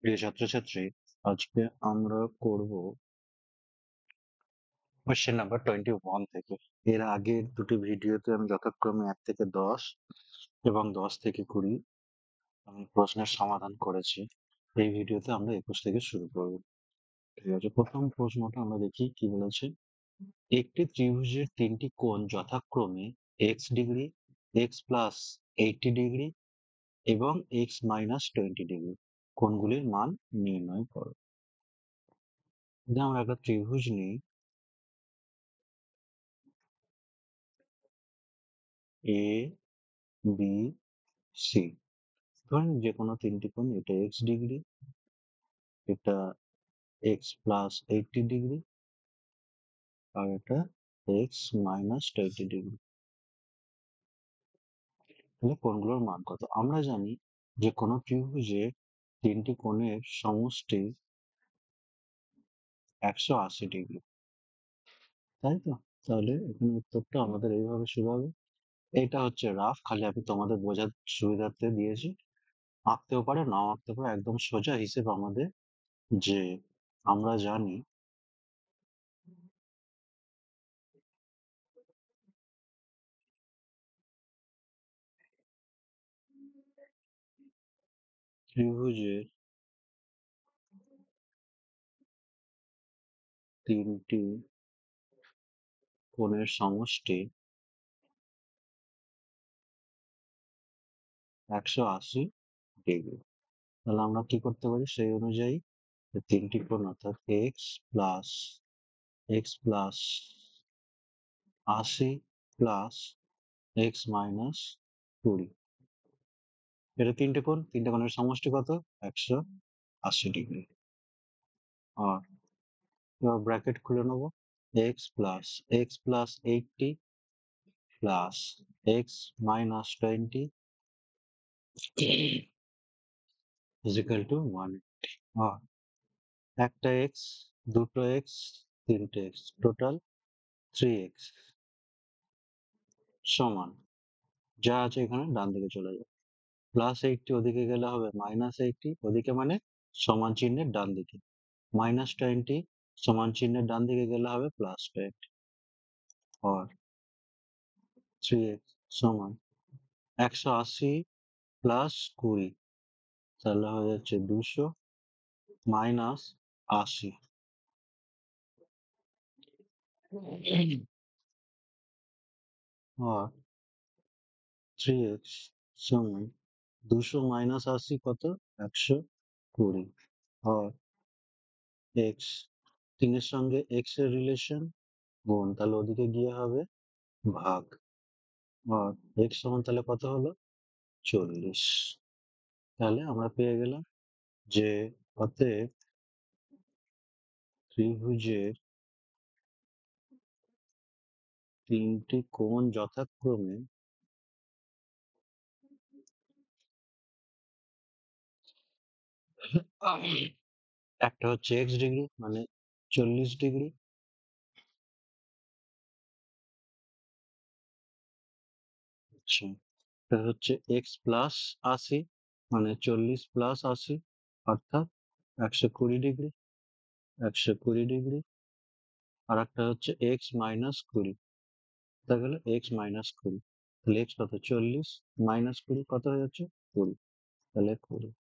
প্রিয় ছাত্রছাত্রী, আজকে আমরা করব কোশ্চেন নাম্বার 21 থেকে। এর আগের দুটি ভিডিওতে আমি যথাক্রমে 1 থেকে 10 এবং 10 থেকে 20 আমি প্রশ্নের সমাধান করেছি। এই ভিডিওতে আমরা 21 থেকে শুরু করব। ঠিক আছে, প্রথম প্রশ্নটা আমরা দেখি কি বলেছে। একটি ত্রিভুজের তিনটি কোণ যথাক্রমে x degree, x plus 80 degree এবং এক্স মাইনাস 20 ডিগ্রি। কোণগুলির মান নির্ণয় করো। যদি আমরা একটা ত্রিভুজ নিই, এ বি সি, ধরেন যে কোনো তিনটি কোণ, এটা এক্স ডিগ্রি, এটা এক্স প্লাস 80 ডিগ্রি, আর এটা এক্স মাইনাস 20 ডিগ্রি। তাহলে কোণগুলোর মান কত? আমরা জানি যে কোনো ত্রিভুজে তিনটি কোণের সমষ্টি 180 ডিগ্রি, তাই তো? তাহলে এখানে উত্তরটা আমাদের এইভাবে শুরু হবে। এটা হচ্ছে রাফ, খালি আমি তোমাদের বোঝার সুবিধার্থে দিয়েছি। আঁকতেও পারে, নাও আঁকতে পারে। একদম সোজা হিসেব আমাদের, যে আমরা জানি ত্রিভুজের তিনটি কোণের সমষ্টি 180 ডিগ্রি। তাহলে আমরা কি করতে পারি সেই অনুযায়ী? তিনটি কোণ অর্থাৎ x plus 80 plus x minus 20, এটা তিনটে কোণ, তিনটে কোণের সমষ্টি কত? 180 ডিগ্রি। আর এবার ব্র্যাকেট খুলে নেবো। X plus 80 plus x minus 20 is equal two 1। আর একটা এক্স, দুটো এক্স, তিনটে এক্স, টোটাল 3x সমান, যা আছে এখানে ডান দিকে চলে যাবে। +80 ওদিকে গেলে হবে -80, ওদিকে মানে সমান চিহ্নের ডান দিকে। -20 সমান চিহ্নের ডান দিকে গেলে হবে +20। আর 3x সমান 180 প্লাস 20, তাহলে হয়ে যাচ্ছে 200 মাইনাস 80। আর 3x সমান 200 মাইনাস 80 কত? 120। আর এক্স, 3-এর সঙ্গে এক্স এর রিলেশন গুণ, তাহলে ওদিকে গিয়ে হবে ভাগ। আর এক্স সমান তাহলে কত হলো? 40। তাহলে আমরা পেয়ে গেলাম যে অতএব ত্রিভুজের তিনটি কোণ যথাক্রমে একটা হচ্ছে এক্স ডিগ্রি মানে 40 ডিগ্রি, আচ্ছা, এটা হচ্ছে এক্স প্লাস 80 মানে 40 প্লাস 80 অর্থাৎ 120 ডিগ্রি, 120 ডিগ্রি। আর একটা হচ্ছে এক্স মাইনাস 20, তা গেলে এক্স মাইনাস 20। তাহলে এক্স কত? 40 মাইনাস 20 কত হয়ে যাচ্ছে? 20। তাহলে 20।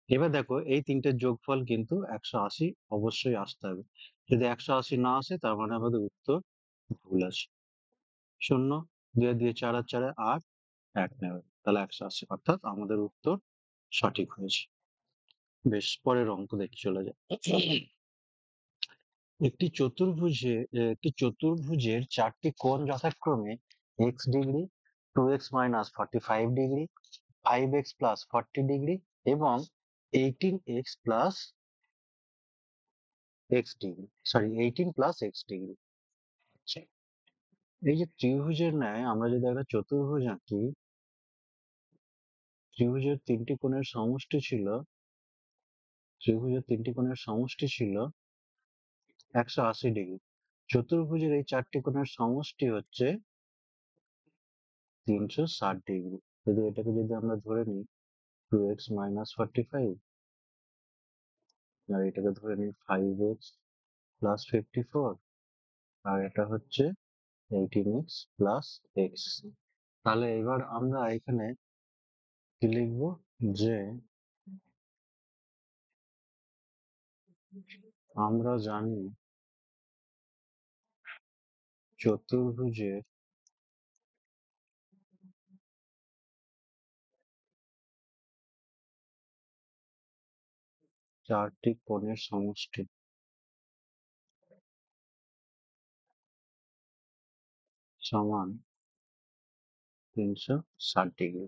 এবার দেখো, এই তিনটের যোগফল কিন্তু 180 অবশ্যই আসতে হবে। যদি 180 না আসে, তার মানে আমাদের উত্তর ভুল আছে। 0 2 দিয়ে 4 আর 4 8, 1 নেবে, তাহলে 180, অর্থাৎ আমাদের উত্তর সঠিক হয়েছে। বেশ, পরের অঙ্ক দেখি, চলে যায়। একটি চতুর্ভুজের চারটি কোণ যথাক্রমে x degree, 2x minus 45 degree, 5x plus 40 degree এবং 18x plus x degree, sorry 18 plus x degree. আচ্ছা, এই যে ত্রিভুজের ন্যায় আমরা যদি একটা চতুর্ভুজ আঁকি, ত্রিভুজের তিনটি কোণের সমষ্টি ছিল, ত্রিভুজের তিনটি কোণের সমষ্টি ছিল 180 ডিগ্রি। চতুর্ভুজের এই চারটি কোণের সমষ্টি হচ্ছে 360 ডিগ্রি। যদি এটাকে যদি আমরা ধরে নিই 2x মাইনাস 45 আর এটাকে ধরে নিই 5x প্লাস 54, আর এটা হচ্ছে 18x প্লাস এক্স। তাহলে এবার আমরা এখানে কি লিখবো, যে আমরা জানি চতুর্ভুজের চারটি কোণের সমষ্টি সমান 360 ডিগ্রি।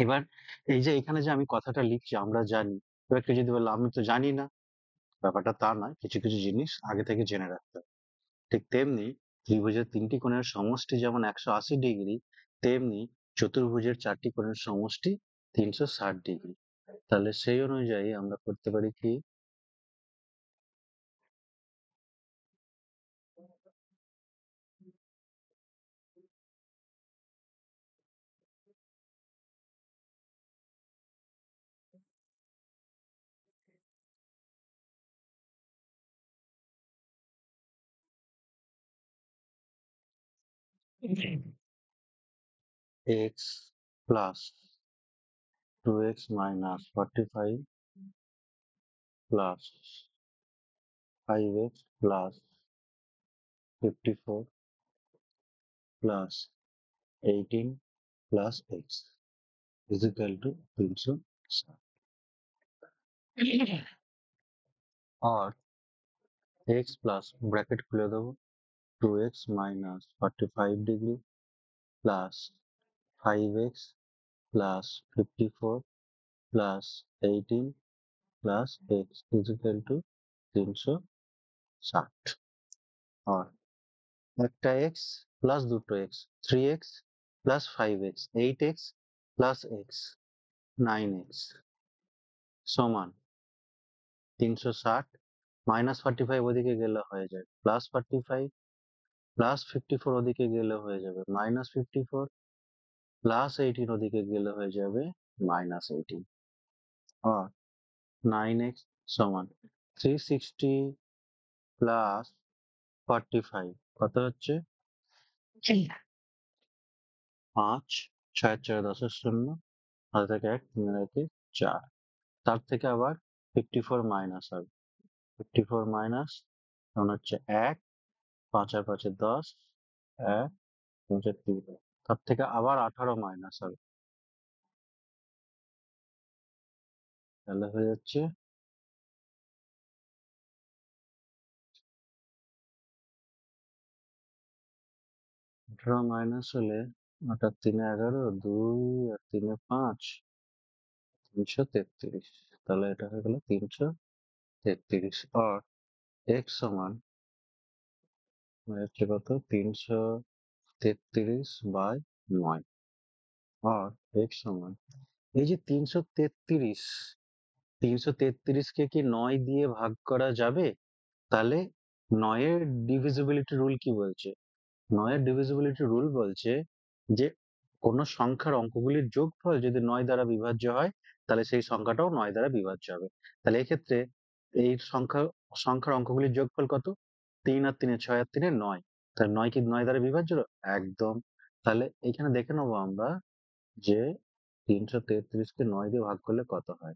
এবার এই যে এখানে যে আমি কথাটা লিখছি আমরা জানি, এবার কেউ যদি বললো আমি তো জানি না, ব্যাপারটা তা নয়, কিছু কিছু জিনিস আগে থেকে জেনে রাখতে হবে। ঠিক তেমনি ত্রিভুজের তিনটি কোণের সমষ্টি যেমন 180 ডিগ্রি, তেমনি চতুর্ভুজের চারটি কোণের সমষ্টি 360 ডিগ্রি। তাহলে সেই অনুযায়ী আমরা করতে পারি কি, x plus 2x minus 45 plus 5x plus 54 plus 18 plus x is equal to 360। और x প্লাস ব্র্যাকেট খুলে দেবো 2x minus 45 degree plus 5x plus 54 plus 18 plus x is equal to 360। और একটা x প্লাস দুটো x 3x plus 5x 8x plus x 9x সমান 360, minus 45 ওদিকে গেলে হয়ে যায় প্লাস 45, প্লাস 54 ওদিকে গেলে হয়ে যাবে মাইনাস 54, প্লাস 18 ওদিকে গেলে হয়ে যাবে মাইনাস 18। আর 9x সমান 360 প্লাস 45 কত হচ্ছে 5, 6 4 10 শূন্য, হাতে থেকে 1 3 রেখে 4, তার থেকে আবার 54 মাইনাস হবে, 54 মাইনাস তখন হচ্ছে 1, 5 আর 5 10, 1 75, তার থেকে আবার 18 মাইনাস হবে, তাহলে হয়ে যাচ্ছে 18 মাইনাস হলে 8 আর 3 11, 2 আর 3 5, 333। তাহলে এটা হয়ে গেল 333। আর x সমান হচ্ছে কত 333/9। আর x সমান এই যে 333 কে কি 9 দিয়ে ভাগ করা যাবে? তাহলে 9 এর ডিভিজিবিলিটি রুল কি বলছে? 9 এর ডিভিজিবিলিটি রুল বলছে যে কোন সংখ্যার অঙ্কগুলির যোগফল যদি 9 দ্বারা বিভাজ্য হয় তাহলে সেই সংখ্যাটাও 9 দ্বারা বিভাজ্য হবে। তাহলে এক্ষেত্রে এই সংখ্যার অঙ্কগুলির যোগফল কত? 3 আর 3 6 আর 3 9। তাহলে 9 কি 9 দ্বারা বিভাজ্য? একদম। তাহলে এখানে দেখে নেবো আমরা যে 333 কে 9 দিয়ে ভাগ করলে কত হয়।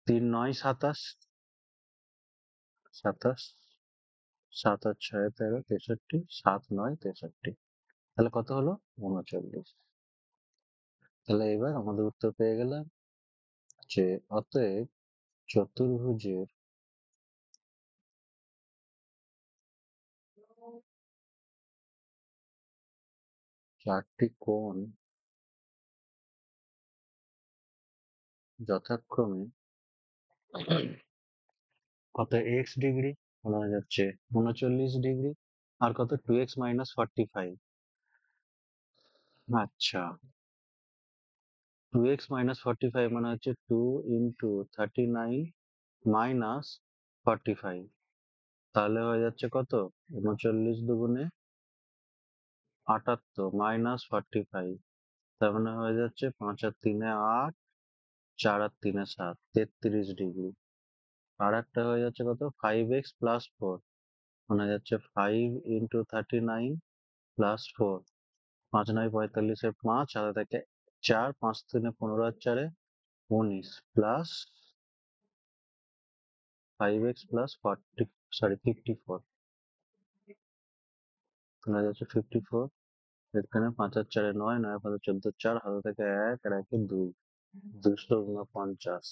3 9 27, 27, 7 আর 6 13 63, 7 9 63। তাহলে কত হলো 39। তাহলে এবার আমাদের উত্তর পেয়ে গেলাম যে অতএব চতুর্ভুজের চারটি কোণ যথাক্রমে কত এক্স ডিগ্রি, বলা যাচ্ছে 39 ডিগ্রি, আর কত 2x মাইনাস 45। আচ্ছা, 2x মাইনাস 45 মানে হচ্ছে 2 ইন্টু 39 মাইনাস 45। তাহলে হয়ে যাচ্ছে কত 39 দুগুণে 78 মাইনাস 45, তার মানে হয়ে যাচ্ছে 5 আর 3 8, 4 আর 3 এ 7, 33 ডিগ্রি। আর একটা হয়ে যাচ্ছে কত, 5x প্লাস 4, মানে যাচ্ছে 5 ইন্টু 39 প্লাস 4, 5 9 45 এর 5, হাতে থেকে 4, 5 3 15 আর 4 19 প্লাস 5x প্লাস 40, সরি 54, শোনা যাচ্ছে 54। এখানে 5 আর 4 9, 9 5 14 4, হাতে থেকে 1 আর 1 2, 249,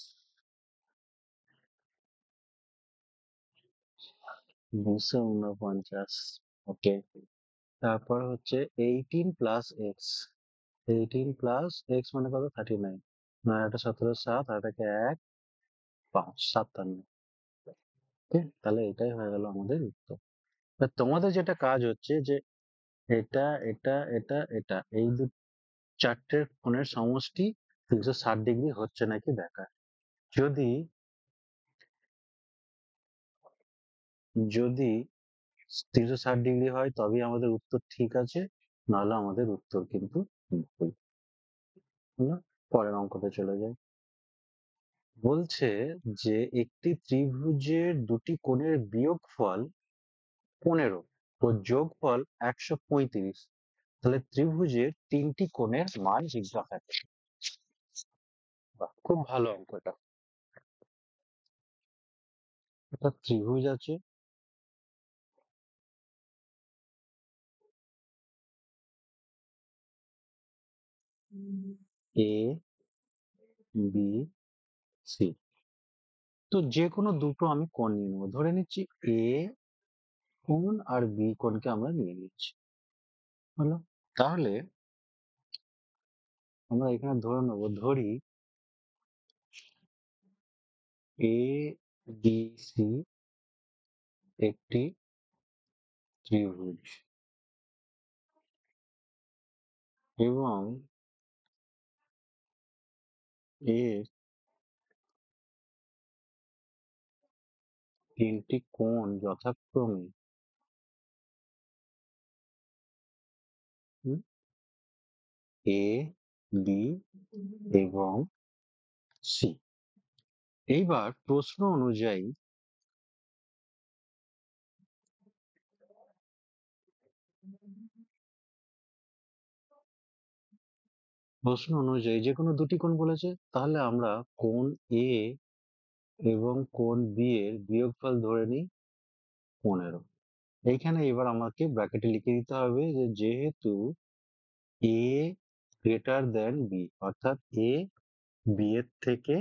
249। ওকে, তারপর হচ্ছে 18 প্লাস এক্স, 18 প্লাস এক্স মানে কত, 39, 9 8 17 7, আর এটাকে 1 5 57। ওকে, তাহলে এটাই হয়ে গেল আমাদের উত্তর। তা তোমাদের যেটা কাজ হচ্ছে যে এটা এটা এটা এটা এই চারটে কোণের সমষ্টি 360 ডিগ্রি হচ্ছে নাকি দেখা। যদি যদি 360 ডিগ্রি হয় তবেই আমাদের উত্তর ঠিক আছে, নাহলে আমাদের উত্তর কিন্তু ভুল। হলো? পরের অঙ্কতে চলে যাই। বলছে যে একটি ত্রিভুজের দুটি কোণের বিয়োগফল 15 ও যোগফল 135, তাহলে ত্রিভুজের তিনটি কোণের মান জিজ্ঞাসা করে। বাহ, খুব ভালো অঙ্ক এটা। একটা ত্রিভুজ আছে, এ বি সি। তো যে কোনো দুটো আমি কোণ নিয়ে নেবো, ধরে নিচ্ছি এ কোণ আর বি কোণকে আমরা নিয়ে নিচ্ছি। হলো? তাহলে আমরা এখানে ধরে নেবো, ধরি এ বি সি একটি ত্রিভুজ এবং এর তিনটি কোণ যথাক্রমে এ বি এবং সি। এইবার প্রশ্ন অনুযায়ী যে কোনো দুটি কোণ বলেছে, তাহলে আমরা কোণ এ এবং কোণ বি এর বিয়োগফল ধরে নিই 15। এইখানে এবার আমাকে ব্র্যাকেটে লিখে দিতে হবে যে যেহেতু এ গ্রেটার দেন বি, অর্থাৎ এ বি এর থেকে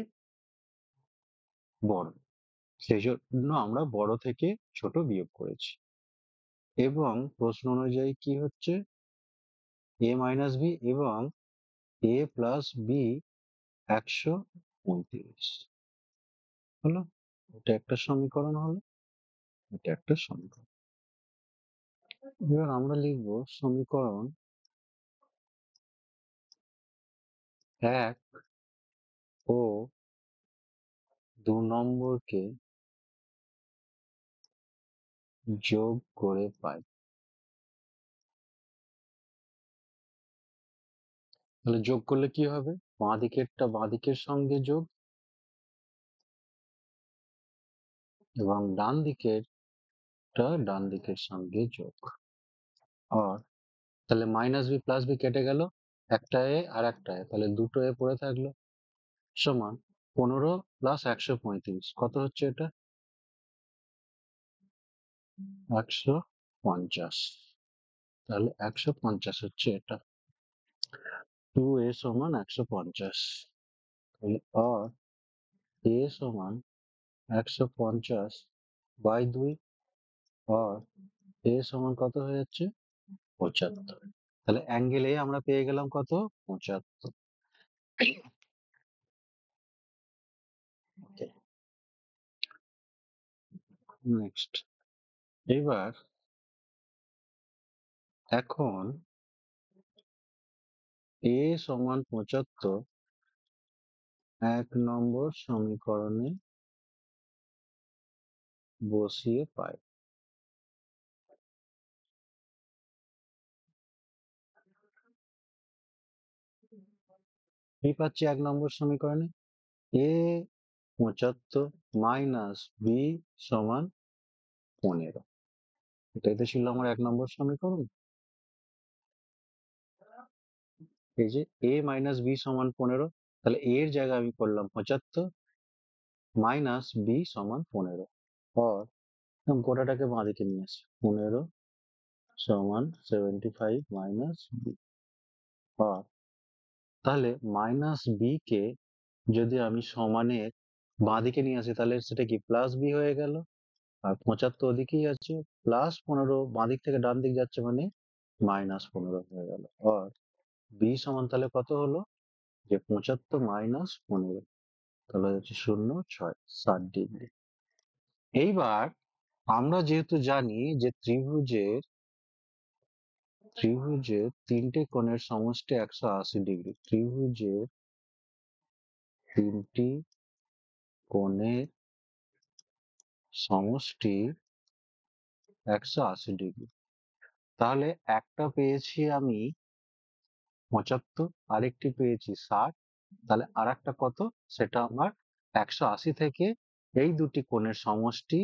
বড়, সেই জন্য আমরা বড় থেকে ছোট বিয়োগ করেছি। এবং প্রশ্ন অনুযায়ী কি হচ্ছে, এ মাইনাস বি এবং এ প্লাস বি 129 হলো। এটা একটা সমীকরণ হলো, এটা একটা সমীকরণ। এবার আমরা লিখবো সমীকরণ 1 ও 2 নম্বরকে যোগ করে পাই। তাহলে যোগ করলে কি হবে, বাঁ দিকেরটা বাঁ দিকের সঙ্গে যোগ এবং ডান দিকেরটা ডান দিকের সঙ্গে যোগ। আর তাহলে মাইনাস বি প্লাস বি কেটে গেল, একটা এ আর একটা এ, তাহলে দুটো এ পড়ে থাকলো, সমান 15 প্লাস 135, কত হচ্ছে এটা, 150। তাহলে 150 হচ্ছে এটা, 2a সমান 150। তাহলে আর এ সমান 150 বাই 2, আর এ সমান কত হয়ে যাচ্ছে, 75। তাহলে অ্যাঙ্গেল এ আমরা পেয়ে গেলাম কত, 75। ওকে, নেক্সট। এবার এখন এ সমান 75 1 নম্বর সমীকরণে বসিয়ে পাই। কি পাচ্ছি 1 নম্বর সমীকরণে, a 75 মাইনাস b সমান 15। এটাই তো ছিল আমার 1 নম্বর সমীকরণ। এই যে a মাইনাস b সমান 15, তাহলে a এর জায়গায় আমি করলাম 75 মাইনাস b সমান 15, और গোটাটাকে বাঁদিকে নিয়ে আসি, 15 সমান 75 মাইনাস b, और তাহলে মাইনাস বি কে যদি আমি সমানের বাঁদিকে নিয়ে আসি তাহলে সেটা কি প্লাস বি হয়ে গেল, আর 75 ওদিকেই আছে, প্লাস 15 বাঁদিক থেকে ডান দিক যাচ্ছে মানে মাইনাস 15 হয়ে গেল, আর বি সমান তাহলে কত হলো, যে 75 মাইনাস 15, তাহলে হচ্ছে 0.6 60 ডিগ্রি। এইবার আমরা যেহেতু জানি যে ত্রিভুজের তিনটে কোণের সমষ্টি 180 ডিগ্রি, ত্রিভুজের তিনটি কোণের সমষ্টি 180 ডিগ্রি, তাহলে একটা পেয়েছি আমি 75, আরেকটি পেয়েছি 60, তাহলে আর একটা কত, সেটা আমার 180 থেকে এই দুটি কোণের সমষ্টি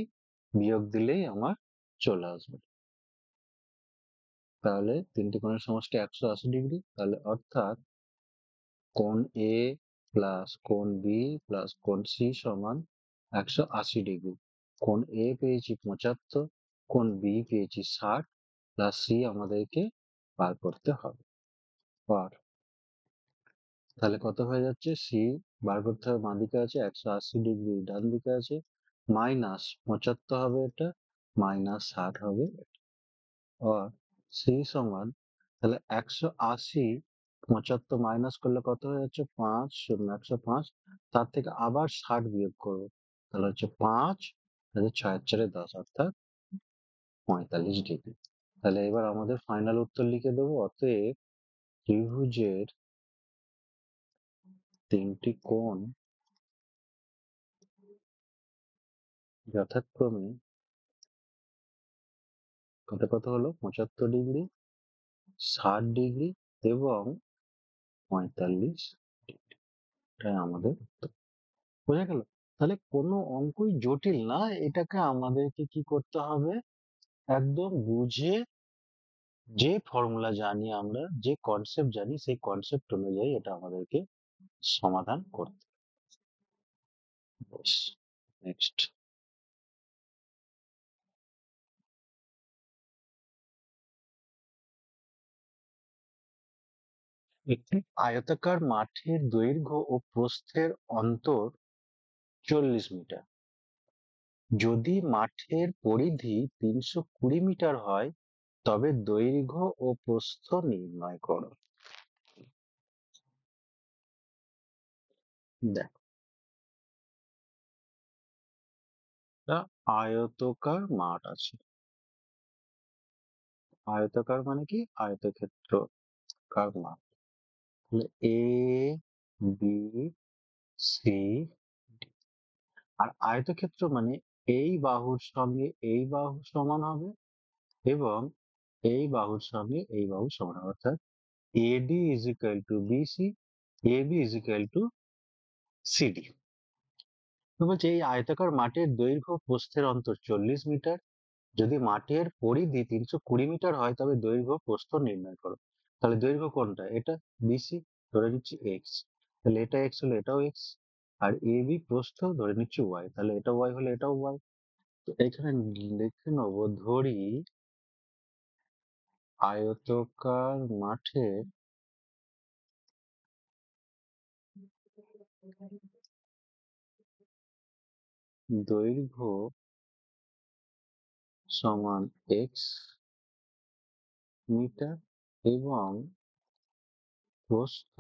বিয়োগ দিলেই আমার চলে আসবে। তাহলে তিনটি কোণের সমষ্টি 180 ডিগ্রি, তাহলে অর্থাৎ কোণ এ প্লাস কোণ বি প্লাস কোণ সি সমান 180 ডিগ্রি। কোণ এ পেয়েছি 75, কোণ বি পেয়েছি 60, প্লাস সি আমাদেরকে বার করতে হবে। আর তাহলে কত হয়ে যাচ্ছে, সি বার করতে হবে, বাঁ দিকে আছে 180 ডিগ্রি, ডান দিকে আছে মাইনাস 75 হবে এটা, মাইনাস 60 হবে এটা, আর সি সমান তাহলে 180, 75 মাইনাস করলে কত হয়ে যাচ্ছে 5 শূন্য 105, তার থেকে আবার 60 বিয়োগ করবো, তাহলে হচ্ছে 5, 6 4 10, অর্থাৎ 45 ডিগ্রি। তাহলে এবার আমাদের ফাইনাল উত্তর লিখে দেবো, অতএব ত্রিভুজের তিনটি কোণ যথাক্রমে কত কত হলো, 75 ডিগ্রি, 60 ডিগ্রি এবং 45 ডিগ্রি, এটাই আমাদের উত্তর। বোঝা গেল? তাহলে কোনো অঙ্কই জটিল না, এটাকে আমাদেরকে কি করতে হবে, একদম বুঝে, যে ফর্মুলা জানি আমরা, যে কনসেপ্ট জানি, সেই কনসেপ্ট অনুযায়ী এটা আমাদেরকে সমাধান করতে হবে। নেক্সট, একটি আয়তাকার মাঠের দৈর্ঘ্য ও প্রস্থের অন্তর 40 মিটার। যদি মাঠের পরিধি 320 মিটার হয় তবে দৈর্ঘ্য ও প্রস্থ নির্ণয় করো। দেখো, আয়তকার মাঠ আছে, আয়তকার মানে কি, আয়তক্ষেত্রাকার মাঠ, এ বি সি, আর আয়তক্ষেত্র মানে এই বাহুর সঙ্গে এই বাহু সমান হবে এবং এই বাহুর সঙ্গে এই বাহু সমান হবে, অর্থাৎ AD is equal to BC, AB is equal to CD. তো বলছে এই আয়তাকার মাঠের দৈর্ঘ্য প্রস্থের অন্তর 40 মিটার, যদি মাঠের পরিধি 320 মিটার হয় তবে দৈর্ঘ্য প্রস্থ নির্ণয় করো। তাহলে দৈর্ঘ্য কোনটা, এটা বিসি, ধরে নিচ্ছি এক্স, তাহলে এটা এক্স হলে এটাও এক্স, আর এ বি প্রস্থ ধরে নিচ্ছি ওয়াই, তাহলে এটা ওয়াই হলে এটাও ওয়াই। তো এখানে লিখে নেবো, ধরি আয়তকার মাঠের দৈর্ঘ্য সমান এক্স মিটার এবং প্রস্থ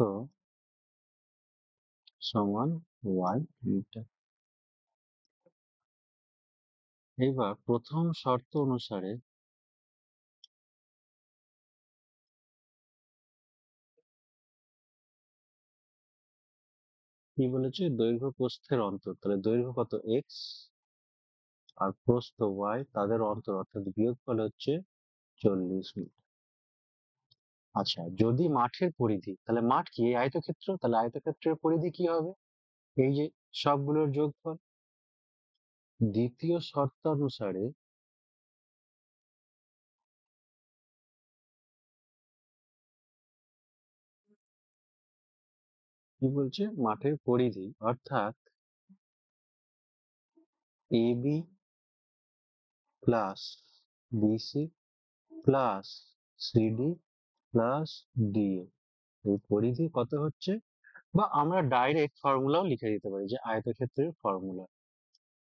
সমান ওয়াই মিটার। এবার প্রথম শর্ত অনুসারে কি বলেছে, দৈর্ঘ্য প্রস্থের অন্তর, তাহলে দৈর্ঘ্য কত এক্স আর প্রস্থ ওয়াই, তাদের অন্তর অর্থাৎ বিয়োগফল হচ্ছে 40 মিটার। আচ্ছা, যদি মাঠের পরিধি, তাহলে মাঠ কি এই আয়তক্ষেত্র, তাহলে আয়তক্ষেত্রের পরিধি কি হবে, এই যে সবগুলোর যোগফল। দ্বিতীয় শর্তানুসারে কি বলছে, মাঠের পরিধি অর্থাৎ AB plus BC plus CD plus DA, এই পরিধি কত হচ্ছে, বা আমরা ডাইরেক্ট ফর্মুলাও লিখে দিতে পারি যে আয়তক্ষেত্রের ফর্মুলা,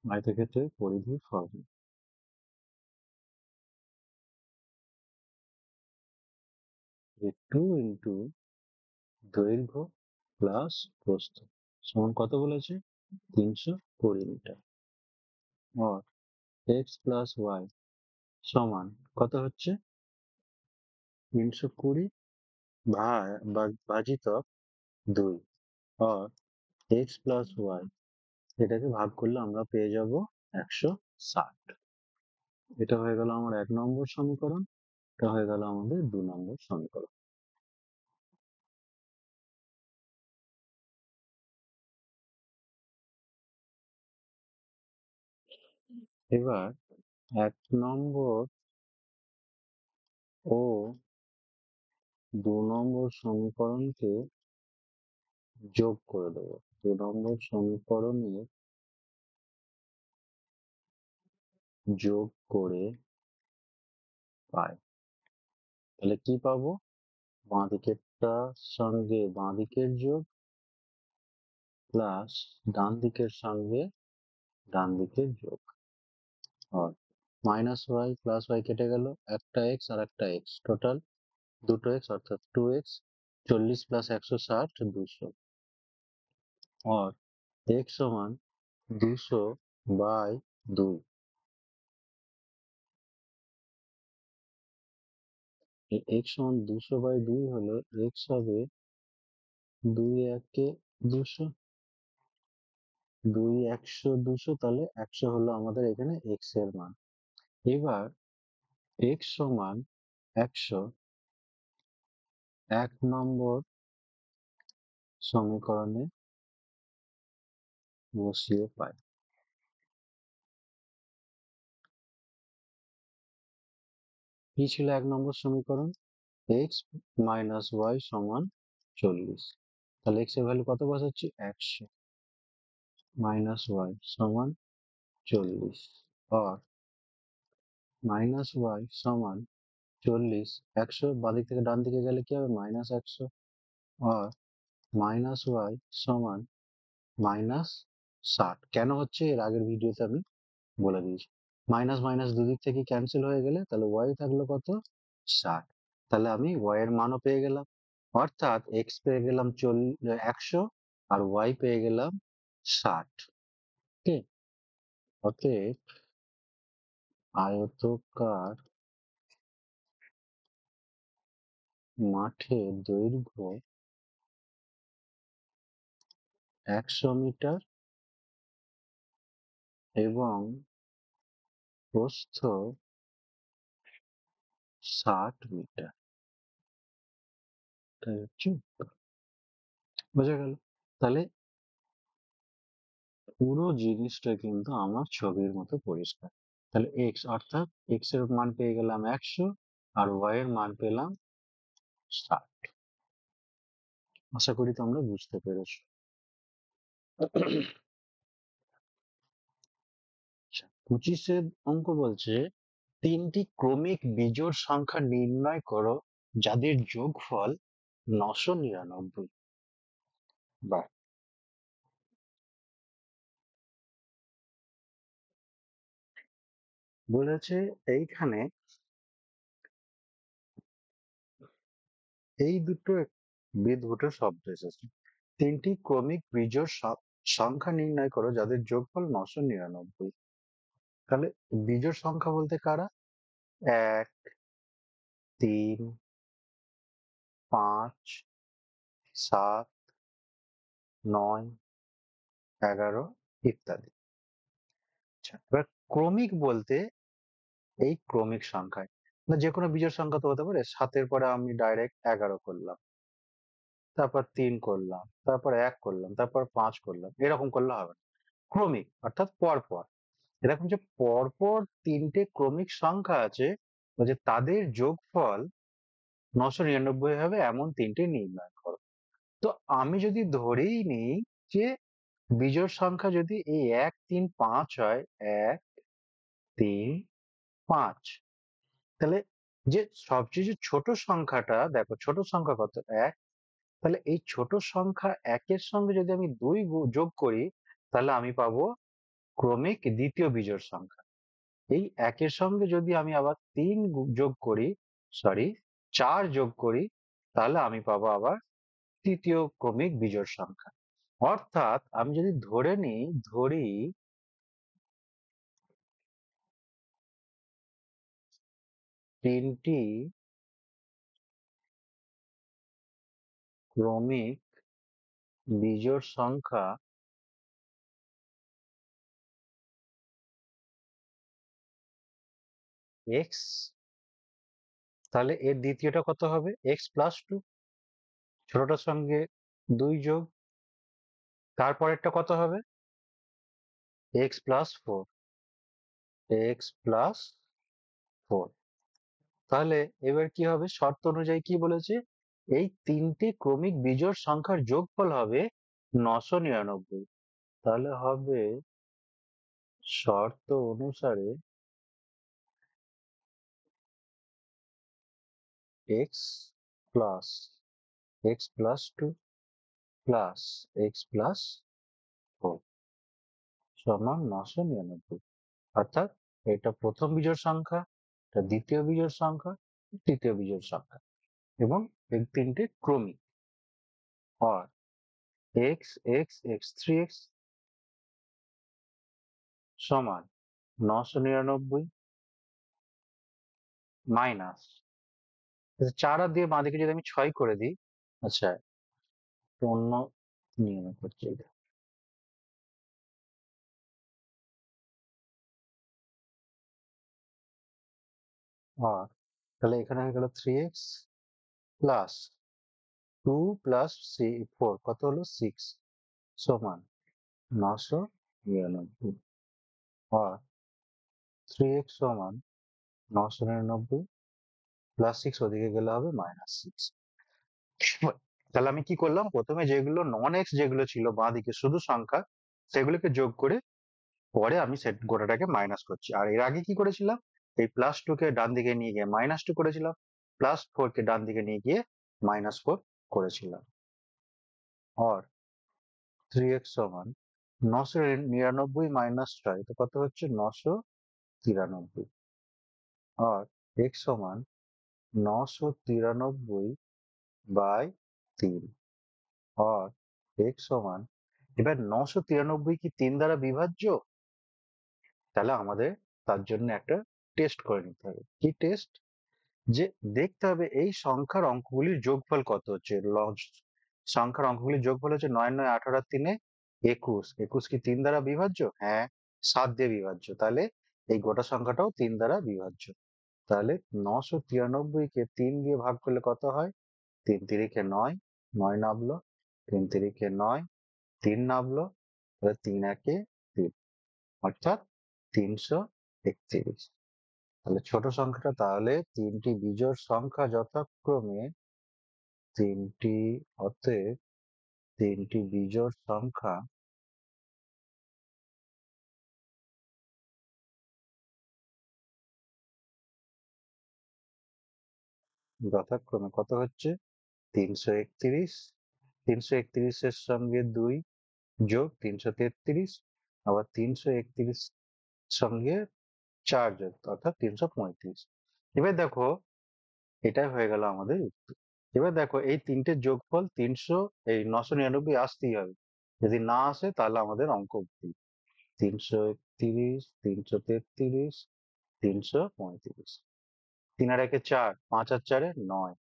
আয়তক্ষেত্রের পরিধির ফর্মুলা 2 দৈর্ঘ্য প্লাস প্রস্থ সমান কত বলেছে, 320 মিটার। আর এক্স প্লাস ওয়াই সমান কত হচ্ছে, 320 ভাজিত 2। আর এক্স প্লাস ওয়াই এটাকে ভাগ করলে আমরা পেয়ে যাব 160। এটা হয়ে গেল আমার 1 নম্বর সমীকরণ, এটা হয়ে গেল আমাদের 2 নম্বর সমীকরণ। এবার 1 নম্বর ও 2 নম্বর সমীকরণকে যোগ করে দেবো। 2 নম্বর সমীকরণে যোগ করে পাই, তাহলে কি পাবো, বাঁ দিকেরটার সঙ্গে বাঁ দিকের যোগ প্লাস ডান দিকের সঙ্গে ডান দিকের যোগ। আর মাইনাস ওয়াই প্লাস ওয়াই কেটে গেল, একটা এক্স আর একটা এক্স, টোটাল 2x অর্থাৎ 2x, 40 প্লাস 160 200। আর x সমান 200/2। x সমান 200/2 হলে x হবে 2 1 200, 2 100 200, তাহলে 100 হলো আমাদের এখানে x এর মান। এবার x সমান 100 1 নম্বর সমীকরণে বসিয়ে পাই। কি ছিল 1 নম্বর সমীকরণ, x মাইনাস ওয়াই সমান 40, তাহলে x এর ভ্যালু কত বসাচ্ছি, 100 মাইনাস ওয়াই সমান 40। আর মাইনাস ওয়াই সমান 40, 100 বাদিক থেকে ডান দিকে গেলে কি হবে, -100। আর মাইনাস ওয়াই সমান -60 কেন হচ্ছে এর আগের ভিডিওতে আমি বলে দিয়েছি। মাইনাস মাইনাস দুদিক থেকে ক্যান্সেল হয়ে গেলে তাহলে ওয়াই থাকলো কত, 60। তাহলে আমি ওয়াই এর মানও পেয়ে গেলাম, অর্থাৎ এক্স পেয়ে গেলাম 100 আর ওয়াই পেয়ে গেলাম 60। ওকে, অতএব আয়তকার মাঠের দৈর্ঘ্য 100 মিটার এবং প্রস্থ 60 মিটার। এটাই হচ্ছে উত্তর। বোঝা গেল? তাহলে পুরো জিনিসটা কিন্তু আমার ছবির মতো পরিষ্কার। তাহলে এক্স অর্থাৎ এক্স এর মান পেয়ে গেলাম 100 আর ওয়াই এর মান পেলাম 60। আশা করি তোমরা বুঝতে পেরেছো। আচ্ছা, 25-এর অঙ্ক বলছে 3টি ক্রমিক বিজোড় সংখ্যা নির্ণয় করো যাদের যোগফল 999। বা বলেছে এইখানে এই দুটো বিদঘুটে শব্দ এসেছে, 3টি ক্রমিক বিজোড় সংখ্যা নির্ণয় করো যাদের যোগফল 999। তাহলে বিজোড় সংখ্যা বলতে কারা, 1 3 5 7 9 11 ইত্যাদি। আচ্ছা, এবার ক্রমিক বলতে এই ক্রমিক সংখ্যায়, না যে কোনো বিজোড় সংখ্যা তো হতে পারে, 7-এর পরে আমি ডাইরেক্ট 11 করলাম, তারপর 3 করলাম, তারপর 1 করলাম, তারপর 5 করলাম, এরকম করলে হবে না। ক্রমিক অর্থাৎ পরপর। এরকম যে পরপর 3টে ক্রমিক সংখ্যা আছে, যে তাদের যোগফল 999 হবে এমন 3টে নির্ণয় করো। তো আমি যদি ধরেই নিই যে বিজোড় সংখ্যা যদি এই 1 3 5 হয়, 1 3 5, তাহলে যে সবচেয়ে যে ছোট সংখ্যাটা দেখো, ছোট সংখ্যা কত? 1। তাহলে এই ছোট সংখ্যা 1 এর সঙ্গে যদি আমি 2 যোগ করি, তাহলে আমি পাবো ক্রমিক দ্বিতীয় বিজোড় সংখ্যা। এই 1 এর সঙ্গে যদি আমি আবার 3 যোগ করি, সরি 4 যোগ করি, তাহলে আমি পাবো আবার তৃতীয় ক্রমিক বিজোড় সংখ্যা। অর্থাৎ আমি যদি ধরি 3টি ক্রমিক বিজোড় সংখ্যা x, তাহলে এর দ্বিতীয়টা কত হবে? x প্লাস 2, ছোটটার সঙ্গে 2 যোগ, তারপরেরটা কত হবে? x plus 4, x plus 4। তাহলে এবার কি হবে? শর্ত অনুযায়ী কি বলেছে? এই 3টে ক্রমিক বিজোড় সংখ্যার যোগফল হবে 999। তাহলে হবে শর্ত অনুসারে x plus x plus 2 plus x plus 4 সমান 999। অর্থাৎ এটা প্রথম বিজোড় সংখ্যা, এটা দ্বিতীয় বিজোড় সংখ্যা, তৃতীয় বিজোড় সংখ্যা, এবং এই 3টে ক্রমিক। আর x x x 3x সমান 999 মাইনাস 4 আর দিয়ে বাঁদিকে যদি আমি 6 করে দিই, আচ্ছা অন্য নিয়মে করছি এটা। আর তাহলে এখানে হয়ে গেল 3x প্লাস 2 প্লাস 4 কত হলো 6 সমান 999। আর 3x সমান 999 প্লাস 6 ওদিকে গেলে হবে মাইনাস 6। তাহলে আমি কি করলাম? প্রথমে যেগুলো নন এক্স যেগুলো ছিল বাঁ দিকে শুধু সংখ্যা, সেগুলোকে যোগ করে পরে আমি সেট গোটাটাকে মাইনাস করছি। আর এর আগে কি করেছিলাম? এই প্লাস 2 কে ডান দিকে নিয়ে গিয়ে মাইনাস 2 করেছিলাম, প্লাস 4 কে ডান দিকে নিয়ে গিয়ে মাইনাস 4 করেছিলাম। আর 3x সমান 999 মাইনাস 6, তো কত হচ্ছে? 993। আর x সমান 993 বাই 3। আর x সমান, এবার 993 কি 3 দ্বারা বিভাজ্য? তাহলে আমাদের তার জন্য একটা টেস্ট করে নিতে হবে। কি টেস্ট? যে দেখতে হবে এই সংখ্যার অঙ্কগুলির যোগফল কত হচ্ছে। সংখ্যার অঙ্কগুলির যোগফল হচ্ছে 9 9 18 আর 3 21। 21 কি 3 দ্বারা বিভাজ্য? হ্যাঁ, 7 দিয়ে বিভাজ্য। তাহলে এই গোটা সংখ্যাটাও 3 দ্বারা বিভাজ্য। তাহলে 993 কে 3 দিয়ে ভাগ করলে কত হয়? 3 তিরিকে 9, 9 নামলো, 3 তিরিকে 9, 3 নামলো, তাহলে 3 একে 3, অর্থাৎ 331। তাহলে ছোট সংখ্যাটা, তাহলে 3টি বিজোড় সংখ্যা যথাক্রমে 3টি, অতএব 3টি বিজোড় সংখ্যা যথাক্রমে কত হচ্ছে? 331, 331 এর সঙ্গে 2 যোগ 333, আবার 331 সঙ্গে 4 যোগ, অর্থাৎ 335। এবার দেখো, এটাই হয়ে গেল আমাদের উত্তর। এবার দেখো এই 3টের যোগফল 300, এই 999 আসতেই হবে। যদি না আসে তাহলে আমাদের অঙ্ক ভুল। 331, 333, 335। 3 আর 1 4, 5 আর 4 9,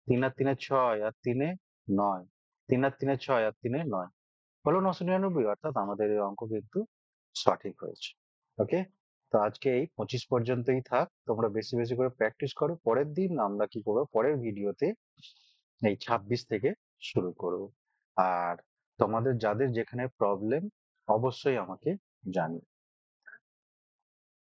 3 আর 3 6 আর 3 9, 3 আর 3 6 আর 3 9, হলো 999। অর্থাৎ আমাদের এই অঙ্ক কিন্তু সঠিক হয়েছে। ওকে, তো আজকে এই 25 পর্যন্তই থাক। তোমরা বেশি বেশি করে প্র্যাকটিস করো। পরের দিন আমরা কি করবো? পরের ভিডিওতে এই 26 থেকে শুরু করব। আর তোমাদের যাদের যেখানে প্রবলেম অবশ্যই আমাকে জানিও।